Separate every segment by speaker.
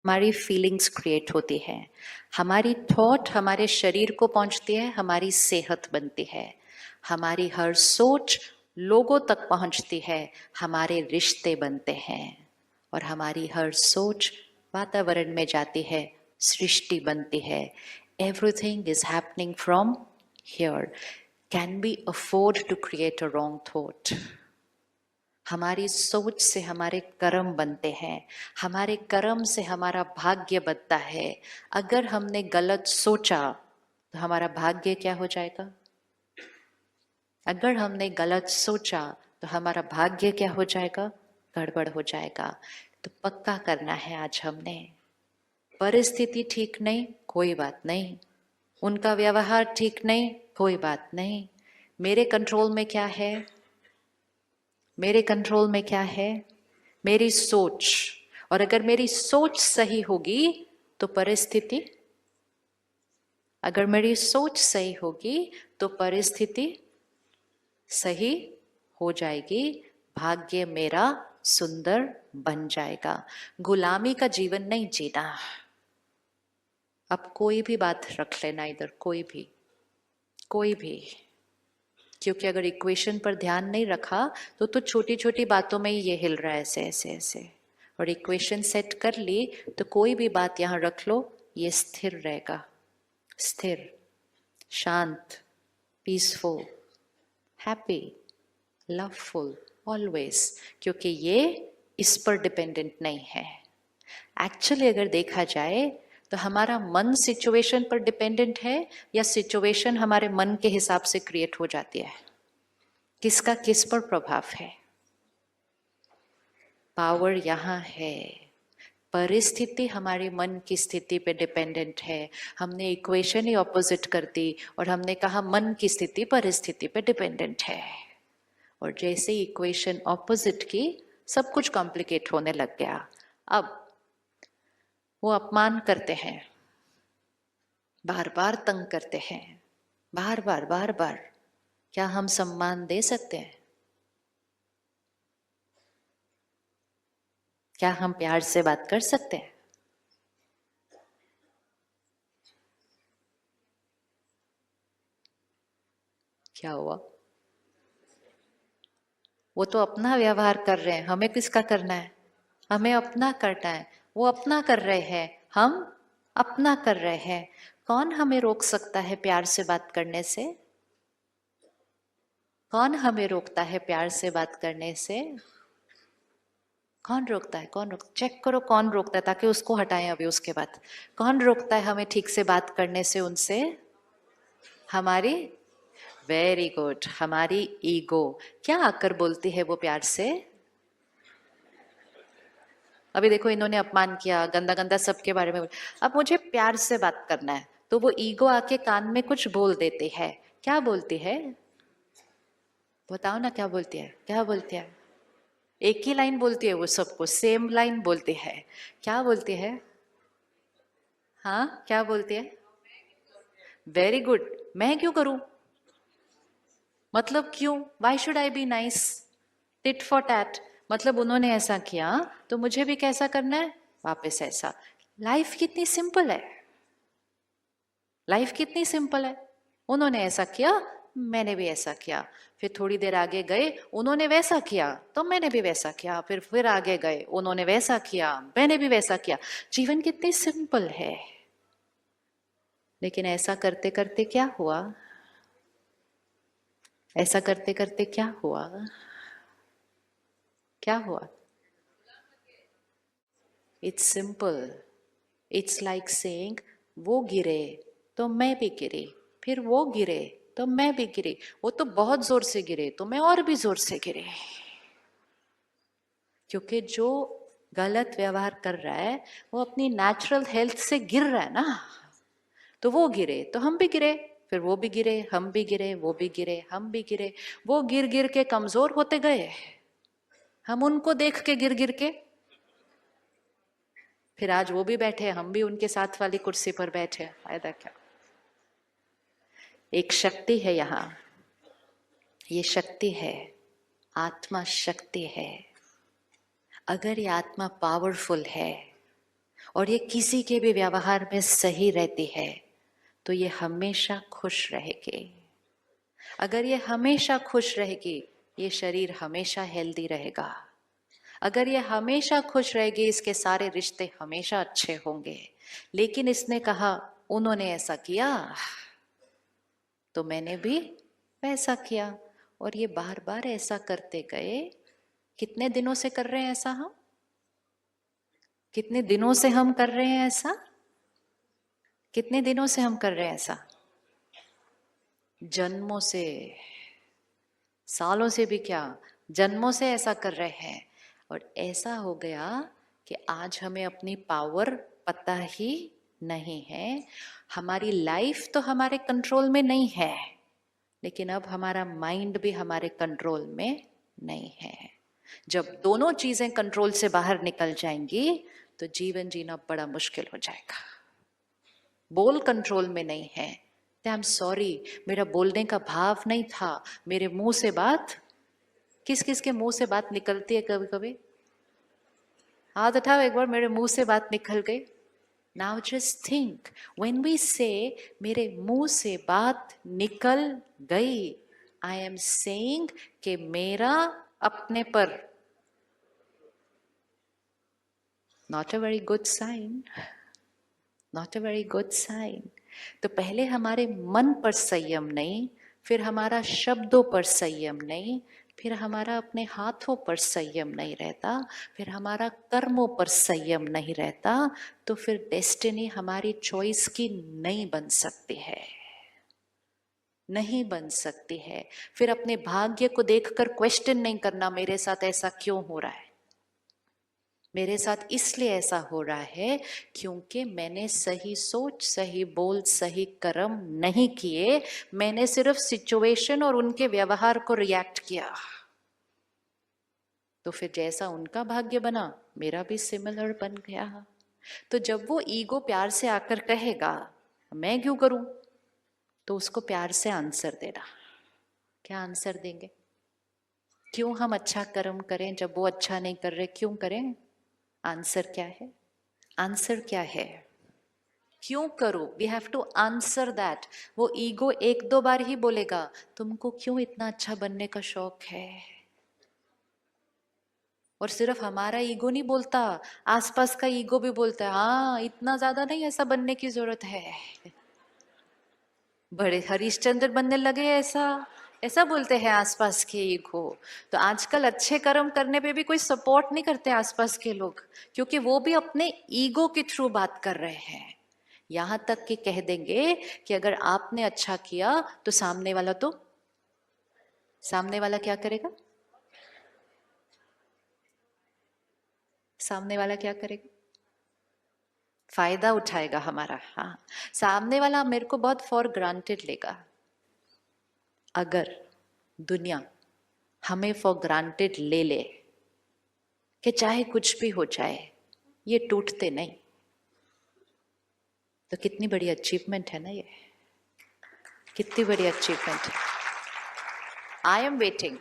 Speaker 1: हमारी feelings create होती है, हमारी थॉट हमारे शरीर को पहुंचती है, हमारी सेहत बनती है, हमारी हर सोच लोगों तक पहुंचती है, हमारे रिश्ते बनते हैं, और हमारी हर सोच वातावरण में जाती है, सृष्टि बनती है। Everything is happening from here. Can we afford to create a wrong thought? हमारी सोच से हमारे कर्म बनते हैं, हमारे कर्म से हमारा भाग्य बनता है। अगर हमने गलत सोचा तो हमारा भाग्य क्या हो जाएगा? अगर हमने गलत सोचा तो हमारा भाग्य क्या हो जाएगा? गड़बड़ हो जाएगा। तो पक्का करना है आज हमने। परिस्थिति ठीक नहीं, कोई बात नहीं। उनका व्यवहार ठीक नहीं, कोई बात नहीं। मेरे कंट्रोल में क्या है? मेरे कंट्रोल में क्या है? मेरी सोच। और अगर मेरी सोच सही होगी तो परिस्थिति, अगर मेरी सोच सही होगी तो परिस्थिति सही हो जाएगी, भाग्य मेरा सुंदर बन जाएगा। गुलामी का जीवन नहीं जीना। अब कोई भी बात रख लेना इधर, कोई भी, कोई भी, क्योंकि अगर इक्वेशन पर ध्यान नहीं रखा तो छोटी छोटी बातों में ही ये हिल रहा है ऐसे ऐसे ऐसे, और इक्वेशन सेट कर ली तो कोई भी बात यहां रख लो, ये स्थिर रहेगा, स्थिर, शांत, पीसफुल, हैप्पी, लवफुल ऑलवेज, क्योंकि ये इस पर डिपेंडेंट नहीं है। एक्चुअली अगर देखा जाए तो हमारा मन सिचुएशन पर डिपेंडेंट है या सिचुएशन हमारे मन के हिसाब से क्रिएट हो जाती है? किसका किस पर प्रभाव है? पावर यहां है। परिस्थिति हमारे मन की स्थिति पे डिपेंडेंट है। हमने इक्वेशन ही ऑपोजिट कर दी और हमने कहा मन की स्थिति परिस्थिति पे डिपेंडेंट है, और जैसे इक्वेशन ऑपोजिट की सब कुछ कॉम्प्लिकेट होने लग गया। अब वो अपमान करते हैं, बार बार तंग करते हैं, बार बार बार बार, क्या हम सम्मान दे सकते हैं? क्या हम प्यार से बात कर सकते हैं? क्या हुआ? वो तो अपना व्यवहार कर रहे हैं, हमें किसका करना है? हमें अपना करना है। वो अपना कर रहे हैं, हम अपना कर रहे हैं। कौन हमें रोक सकता है प्यार से बात करने से? कौन हमें रोकता है प्यार से बात करने से? कौन रोकता है? कौन रोक, चेक करो कौन रोकता है, ताकि उसको हटाएं अभी उसके बाद। कौन रोकता है हमें ठीक से बात करने से उनसे? हमारी, वेरी गुड, हमारी ईगो। क्या आकर बोलती है वो प्यार से? अभी देखो इन्होंने अपमान किया, गंदा गंदा सबके बारे में, अब मुझे प्यार से बात करना है, तो वो ईगो आके कान में कुछ बोल देती है। क्या बोलती है? बताओ ना, क्या बोलती है? क्या बोलती है? एक ही लाइन बोलती है वो सबको, सेम लाइन बोलती है। क्या बोलती है? हाँ, क्या बोलती है? Very good. मैं क्यों करूं? मतलब क्यों? Why should I be nice? Tit for tat. मतलब उन्होंने ऐसा किया तो मुझे भी कैसा करना है? वापस ऐसा। लाइफ कितनी सिंपल है। लाइफ कितनी सिंपल है। उन्होंने ऐसा किया, मैंने भी ऐसा किया। फिर थोड़ी देर आगे गए, उन्होंने वैसा किया तो मैंने भी वैसा किया। फिर आगे गए, उन्होंने वैसा किया, मैंने भी वैसा किया। जीवन कितनी सिंपल है। लेकिन ऐसा करते करते क्या हुआ? ऐसा करते करते क्या हुआ? क्या हुआ? It's simple. It's like saying, वो गिरे तो मैं भी गिरी, फिर वो गिरे तो मैं भी गिरी, वो तो बहुत जोर से गिरे तो मैं और भी जोर से गिरे। क्योंकि जो गलत व्यवहार कर रहा है वो अपनी नेचुरल हेल्थ से गिर रहा है ना, तो वो गिरे तो हम भी गिरे, फिर वो भी गिरे, हम भी गिरे, वो भी गिरे, हम भी गिरे। वो गिर गिर के कमजोर होते गए, हम उनको देख के गिर गिर के, फिर आज वो भी बैठे, हम भी उनके साथ वाली कुर्सी पर बैठे। फायदा क्या? एक शक्ति है यहाँ, ये शक्ति है, आत्मा शक्ति है। अगर ये आत्मा पावरफुल है और ये किसी के भी व्यवहार में सही रहती है तो ये हमेशा खुश रहेगी। अगर ये हमेशा खुश रहेगी, ये शरीर हमेशा हेल्दी रहेगा। अगर ये हमेशा खुश रहेगी, इसके सारे रिश्ते हमेशा अच्छे होंगे। लेकिन इसने कहा उन्होंने ऐसा किया तो मैंने भी वैसा किया, और ये बार बार ऐसा करते गए। कितने दिनों से कर रहे हैं ऐसा हम? कितने दिनों से हम कर रहे हैं ऐसा? कितने दिनों से हम कर रहे हैं ऐसा? जन्मों से, सालों से भी क्या, जन्मों से ऐसा कर रहे हैं। और ऐसा हो गया कि आज हमें अपनी पावर पता ही नहीं है। हमारी लाइफ तो हमारे कंट्रोल में नहीं है, लेकिन अब हमारा माइंड भी हमारे कंट्रोल में नहीं है। जब दोनों चीजें कंट्रोल से बाहर निकल जाएंगी तो जीवन जीना बड़ा मुश्किल हो जाएगा। बोल कंट्रोल में नहीं है, आई एम सॉरी, मेरा बोलने का भाव नहीं था, मेरे मुंह से बात, किस किस के मुंह से बात निकलती है कभी कभी? हाथ उठाओ एक बार, मेरे मुंह से बात निकल गई। Now just think, when we say मेरे मुंह से बात निकल गई, आई एम सेइंग कि मेरा अपने पर, not a very good sign, not a very good sign. तो पहले हमारे मन पर संयम नहीं, फिर हमारा शब्दों पर संयम नहीं, फिर हमारा अपने हाथों पर संयम नहीं रहता, फिर हमारा कर्मों पर संयम नहीं रहता, तो फिर डेस्टिनी हमारी चॉइस की नहीं बन सकती है, नहीं बन सकती है। फिर अपने भाग्य को देखकर क्वेश्चन नहीं करना, मेरे साथ ऐसा क्यों हो रहा है, मेरे साथ इसलिए ऐसा हो रहा है क्योंकि मैंने सही सोच, सही बोल, सही कर्म नहीं किए, मैंने सिर्फ सिचुएशन और उनके व्यवहार को रिएक्ट किया। तो फिर जैसा उनका भाग्य बना, मेरा भी सिमिलर बन गया। तो जब वो ईगो प्यार से आकर कहेगा मैं क्यों करूं, तो उसको प्यार से आंसर देना। क्या आंसर देंगे? क्यों हम अच्छा कर्म करें जब वो अच्छा नहीं कर रहे, क्यों करें? आंसर क्या है? आंसर क्या है? क्यों करो? We have to answer that. वो ईगो एक दो बार ही बोलेगा तुमको क्यों इतना अच्छा बनने का शौक है, और सिर्फ हमारा ईगो नहीं बोलता, आसपास का ईगो भी बोलता है हाँ इतना ज्यादा नहीं, ऐसा बनने की जरूरत है, बड़े हरिश्चंद्र बनने लगे, ऐसा ऐसा बोलते हैं आसपास के ईगो। तो आजकल अच्छे कर्म करने पे भी कोई सपोर्ट नहीं करते आसपास के लोग, क्योंकि वो भी अपने ईगो के थ्रू बात कर रहे हैं। यहां तक कि कह देंगे कि अगर आपने अच्छा किया तो सामने वाला, तो सामने वाला क्या करेगा? सामने वाला क्या करेगा? फायदा उठाएगा हमारा। हाँ, सामने वाला मेरे को बहुत फॉर ग्रांटेड लेगा। अगर दुनिया हमें फॉर ग्रांटेड ले ले कि चाहे कुछ भी हो जाए ये टूटते नहीं, तो कितनी बड़ी अचीवमेंट है ना ये, कितनी बड़ी अचीवमेंट है। I am waiting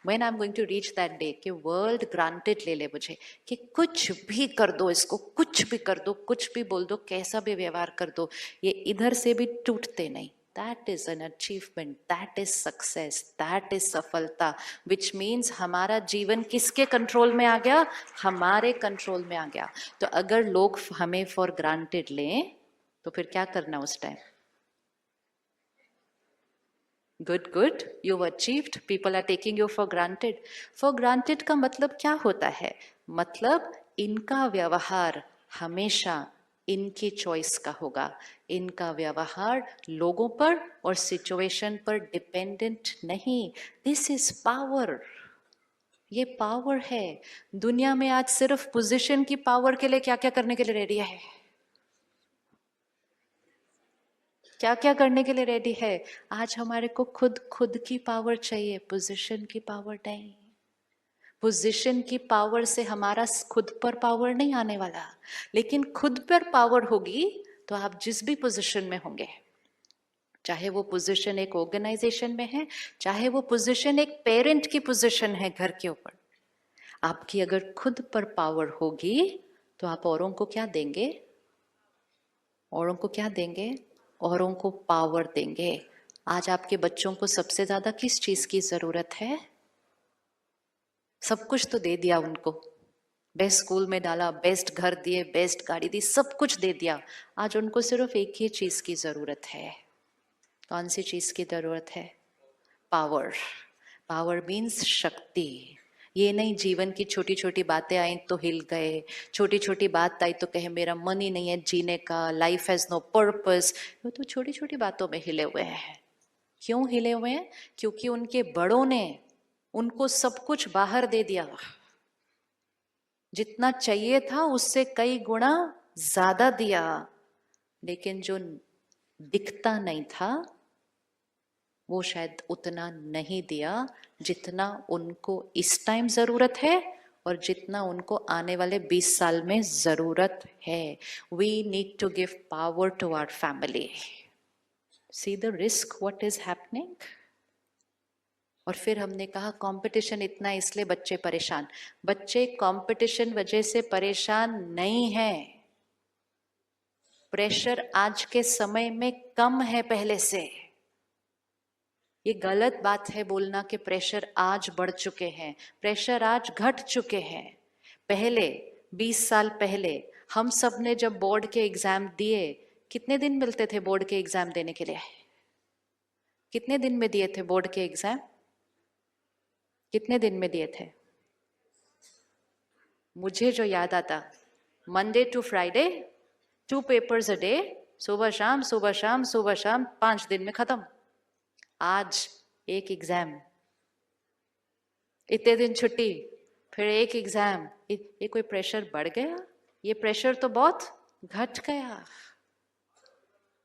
Speaker 1: when I'm going to reach that day कि वर्ल्ड ग्रांटेड ले ले मुझे, कि कुछ भी कर दो इसको, कुछ भी कर दो, कुछ भी बोल दो, कैसा भी व्यवहार कर दो, ये इधर से भी टूटते नहीं। That is an achievement, that is success, that is सफलता, विच मीन्स हमारा जीवन किसके कंट्रोल में आ गया? हमारे कंट्रोल में आ गया। तो अगर लोग हमें फॉर ग्रांटेड लें तो फिर क्या करना उस time? Good good, you achieved, people are taking you for granted. For granted का मतलब क्या होता है? मतलब इनका व्यवहार हमेशा इनकी चॉइस का होगा, इनका व्यवहार लोगों पर और सिचुएशन पर डिपेंडेंट नहीं। दिस इज पावर, ये पावर है। दुनिया में आज सिर्फ पोजीशन की पावर के लिए क्या क्या करने के लिए रेडी है, क्या क्या करने के लिए रेडी है। आज हमारे को खुद खुद की पावर चाहिए, पोजीशन की पावर नहीं। पोजीशन की पावर से हमारा खुद पर पावर नहीं आने वाला, लेकिन खुद पर पावर होगी तो आप जिस भी पोजीशन में होंगे, चाहे वो पोजीशन एक ऑर्गेनाइजेशन में है, चाहे वो पोजीशन एक पेरेंट की पोजीशन है घर के ऊपर, आपकी अगर खुद पर पावर होगी तो आप औरों को क्या देंगे? औरों को क्या देंगे? औरों को पावर देंगे। आज आपके बच्चों को सबसे ज्यादा किस चीज की जरूरत है? सब कुछ तो दे दिया उनको, बेस्ट स्कूल में डाला, बेस्ट घर दिए, बेस्ट गाड़ी दी, सब कुछ दे दिया। आज उनको सिर्फ एक ही चीज की जरूरत है। कौन सी चीज की जरूरत है? पावर। पावर मीन्स शक्ति। ये नहीं जीवन की छोटी छोटी बातें आई तो हिल गए, छोटी छोटी बात आई तो कहे मेरा मन ही नहीं है जीने का, लाइफ हैज नो पर्पस। वो तो छोटी छोटी बातों में हिले हुए हैं। क्यों हिले हुए हैं? क्योंकि उनके बड़ों ने उनको सब कुछ बाहर दे दिया। जितना चाहिए था उससे कई गुना ज्यादा दिया, लेकिन जो दिखता नहीं था वो शायद उतना नहीं दिया जितना उनको इस टाइम जरूरत है और जितना उनको आने वाले 20 साल में जरूरत है। We need to give power to our family. See the risk what is happening. और फिर हमने कहा कंपटीशन इतना इसलिए बच्चे परेशान। बच्चे कंपटीशन वजह से परेशान नहीं है। प्रेशर आज के समय में कम है पहले से। ये गलत बात है बोलना कि प्रेशर आज बढ़ चुके हैं। प्रेशर आज घट चुके हैं। पहले 20 साल पहले हम सब ने जब बोर्ड के एग्जाम दिए, कितने दिन मिलते थे बोर्ड के एग्जाम देने के लिए? कितने दिन में दिए थे बोर्ड के एग्जाम? कितने दिन में दिए थे? मुझे जो याद आता, Monday to Friday 2 papers a day, सुबह शाम सुबह शाम सुबह शाम, 5 दिन में खत्म। आज एक एग्जाम, इतने दिन छुट्टी, फिर एक एग्जाम। ये कोई प्रेशर बढ़ गया? ये प्रेशर तो बहुत घट गया।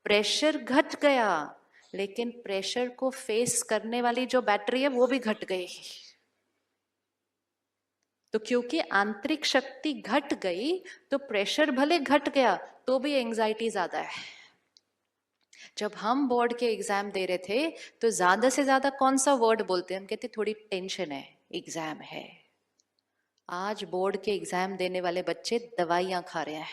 Speaker 1: प्रेशर घट गया, लेकिन प्रेशर को फेस करने वाली जो बैटरी है वो भी घट गई। तो क्योंकि आंतरिक शक्ति घट गई तो प्रेशर भले घट गया तो भी एंजाइटी ज्यादा है। जब हम बोर्ड के एग्जाम दे रहे थे तो ज्यादा से ज्यादा कौन सा वर्ड बोलते हैं? हम कहते थोड़ी टेंशन है, एग्जाम है। आज बोर्ड के एग्जाम देने वाले बच्चे दवाइयां खा रहे हैं,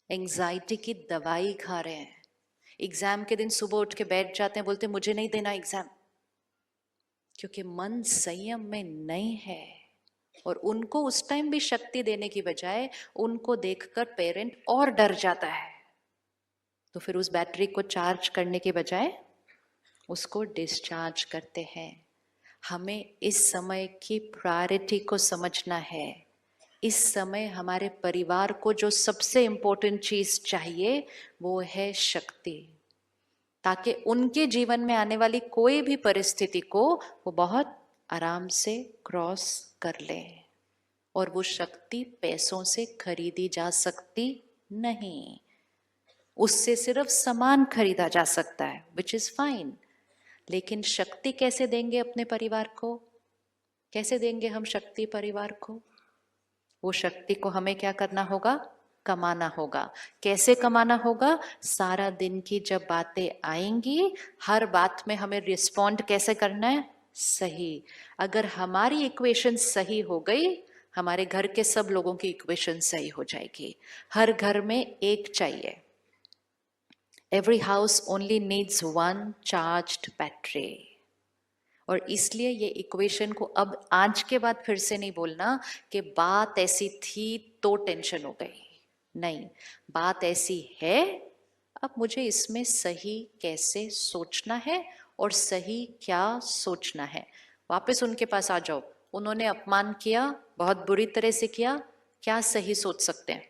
Speaker 1: एंजाइटी की दवाई खा रहे हैं। एग्जाम के दिन सुबह उठ के बैठ जाते हैं, बोलते मुझे नहीं देना एग्जाम, क्योंकि मन संयम में नहीं है। और उनको उस टाइम भी शक्ति देने की बजाय उनको देखकर पेरेंट और डर जाता है। तो फिर उस बैटरी को चार्ज करने के बजाय उसको डिस्चार्ज करते हैं। हमें इस समय की प्रायोरिटी को समझना है। इस समय हमारे परिवार को जो सबसे इंपॉर्टेंट चीज चाहिए वो है शक्ति, ताकि उनके जीवन में आने वाली कोई भी परिस्थिति को वो बहुत आराम से क्रॉस कर ले। और वो शक्ति पैसों से खरीदी जा सकती नहीं, उससे सिर्फ सामान खरीदा जा सकता है, विच इज फाइन। लेकिन शक्ति कैसे देंगे अपने परिवार को? कैसे देंगे हम शक्ति परिवार को? वो शक्ति को हमें क्या करना होगा? कमाना होगा। कैसे कमाना होगा? सारा दिन की जब बातें आएंगी, हर बात में हमें रिस्पॉन्ड कैसे करना है? सही। अगर हमारी इक्वेशन सही हो गई, हमारे घर के सब लोगों की इक्वेशन सही हो जाएगी। हर घर में एक चाहिए। Every house only needs one charged battery। और इसलिए ये इक्वेशन को अब आज के बाद फिर से नहीं बोलना कि बात ऐसी थी तो टेंशन हो गई। नहीं, बात ऐसी है, अब मुझे इसमें सही कैसे सोचना है और सही क्या सोचना है। वापस उनके पास आ जाओ। उन्होंने अपमान किया, बहुत बुरी तरह से किया, क्या सही सोच सकते हैं?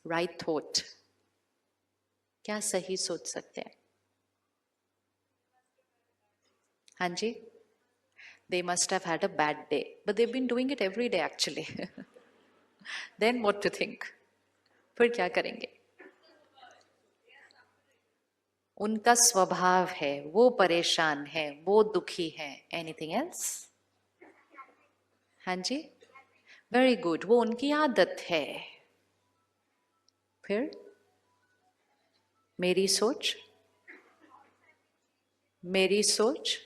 Speaker 1: Right thought. क्या सही सोच सकते हैं? हाँ जी, they must have had a bad day, but they've been doing it every day actually। Then what to think? फिर क्या करेंगे? उनका स्वभाव है, वो परेशान है, वो दुखी है। Anything else? हाँ जी, वेरी गुड, वो उनकी आदत है। फिर मेरी सोच, मेरी सोच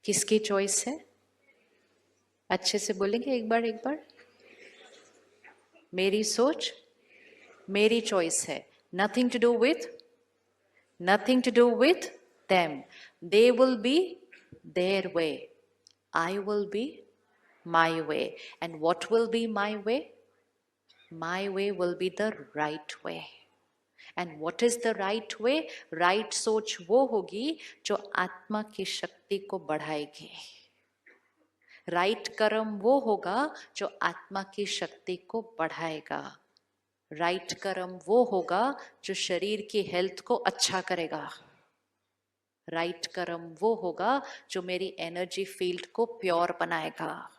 Speaker 1: किसकी चॉइस है? अच्छे से बोलेंगे एक बार। मेरी सोच मेरी चॉइस है, nothing to do with them. They will be their way. I will be my way. And what will be my way? My way will be the right way. And what is the right way? Right सोच वो होगी जो आत्मा की शक्ति को बढ़ाएगी। Right कर्म वो होगा जो आत्मा की शक्ति को बढ़ाएगा। राइट कर्म वो होगा जो शरीर की हेल्थ को अच्छा करेगा। राइट कर्म वो होगा जो मेरी एनर्जी फील्ड को प्योर बनाएगा।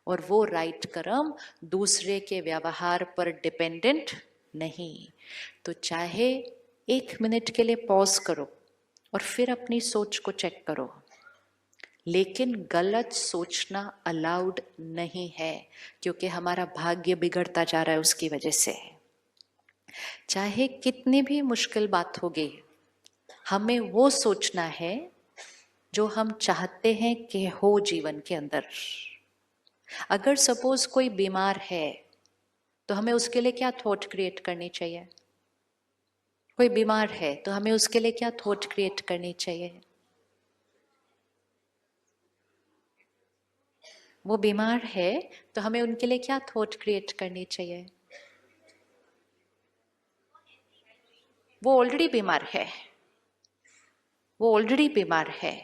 Speaker 1: और वो राइट कर्म दूसरे के व्यवहार पर डिपेंडेंट नहीं। तो चाहे 1 मिनट के लिए पॉज करो और फिर अपनी सोच को चेक करो, लेकिन गलत सोचना अलाउड नहीं है, क्योंकि हमारा भाग्य बिगड़ता जा रहा है उसकी वजह से। चाहे कितनी भी मुश्किल बात होगी, हमें वो सोचना है जो हम चाहते हैं कि हो जीवन के अंदर। अगर सपोज कोई बीमार है तो हमें उसके लिए क्या थॉट क्रिएट करनी चाहिए? कोई बीमार है तो हमें उसके लिए क्या थॉट क्रिएट करनी चाहिए? वो बीमार है तो हमें उनके लिए क्या थॉट क्रिएट करनी चाहिए? वो ऑलरेडी बीमार है, वो ऑलरेडी बीमार है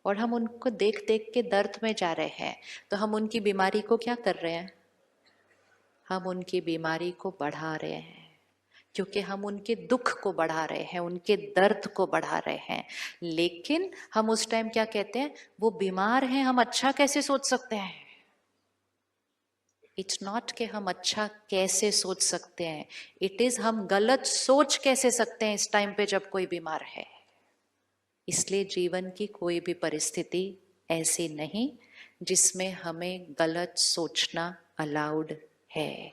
Speaker 1: और हम उनको देख देख के दर्द में जा रहे हैं, तो हम उनकी बीमारी को क्या कर रहे हैं? हम उनकी बीमारी को बढ़ा रहे हैं, क्योंकि हम उनके दुख को बढ़ा रहे हैं, उनके दर्द को बढ़ा रहे हैं। लेकिन हम उस टाइम क्या कहते हैं? वो बीमार हैं, हम अच्छा कैसे सोच सकते हैं? इट्स नॉट कि हम अच्छा कैसे सोच सकते हैं, इट इज हम गलत सोच कैसे सकते हैं इस टाइम पे जब कोई बीमार है। इसलिए जीवन की कोई भी परिस्थिति ऐसी नहीं जिसमें हमें गलत सोचना अलाउड है।